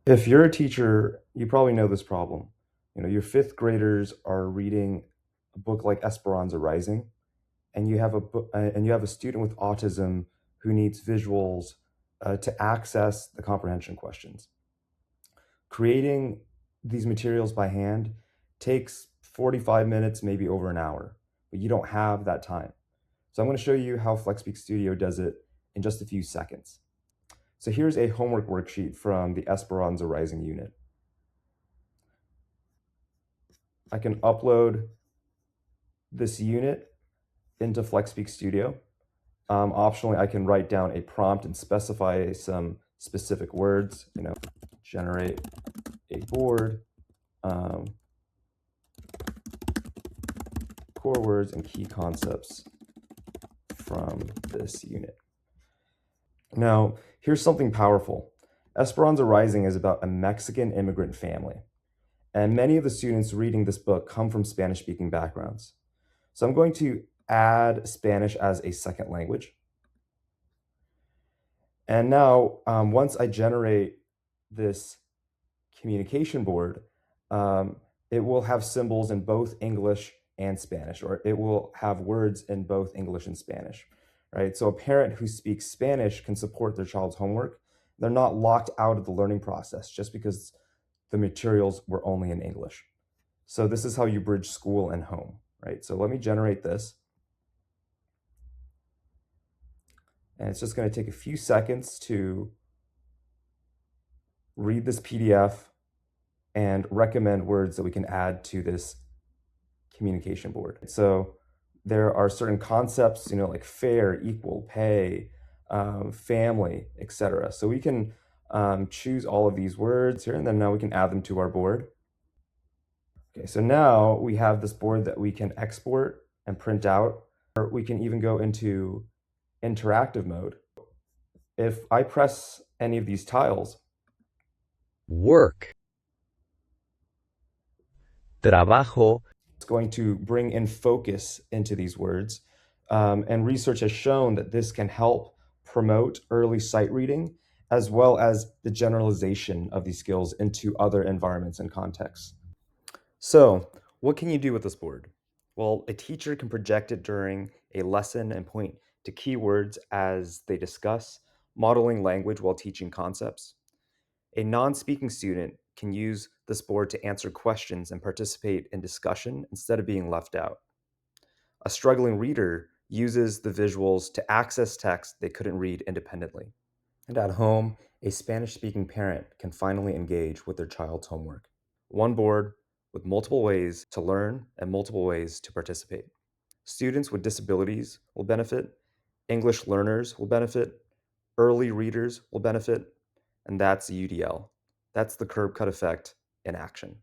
If you're a teacher, you probably know this problem. Your fifth graders are reading a book like Esperanza Rising, and you have a student with autism who needs visuals to access the comprehension questions. Creating these materials by hand takes 45 minutes, maybe over an hour, but you don't have that time. So I'm going to show you how Flexspeak Studio does it in just a few seconds. So here's a homework worksheet from the Esperanza Rising unit. I can upload this unit into Flexspeak Studio. Optionally, I can write down a prompt and specify some specific words, generate a board, um, core words and key concepts from this unit. Now, here's something powerful. Esperanza Rising is about a Mexican immigrant family, and many of the students reading this book come from Spanish-speaking backgrounds. So I'm going to add Spanish as a second language. And now, once I generate this communication board, um, it will have symbols in both English and Spanish, or it will have words in both English and Spanish, right? So a parent who speaks Spanish can support their child's homework. They're not locked out of the learning process just because the materials were only in English. So this is how you bridge school and home, right? So let me generate this. And it's just going to take a few seconds to read this PDF and recommend words that we can add to this communication board. So there are certain concepts, like fair, equal, pay, family, etc. So we can choose all of these words here, and then now we can add them to our board. Okay, so now we have this board that we can export and print out. Or we can even go into interactive mode. If I press any of these tiles, Work. Trabajo. it's going to bring in focus into these words. And research has shown that this can help promote early sight reading, as well as the generalization of these skills into other environments and contexts. So, what can you do with this board? Well, a teacher can project it during a lesson and point to keywords as they discuss, modeling language while teaching concepts. A non-speaking student can use this board to answer questions and participate in discussion instead of being left out. A struggling reader uses the visuals to access text they couldn't read independently. And at home, a Spanish-speaking parent can finally engage with their child's homework. One board with multiple ways to learn and multiple ways to participate. Students with disabilities will benefit, English learners will benefit, early readers will benefit, and that's UDL. That's the curb cut effect in action.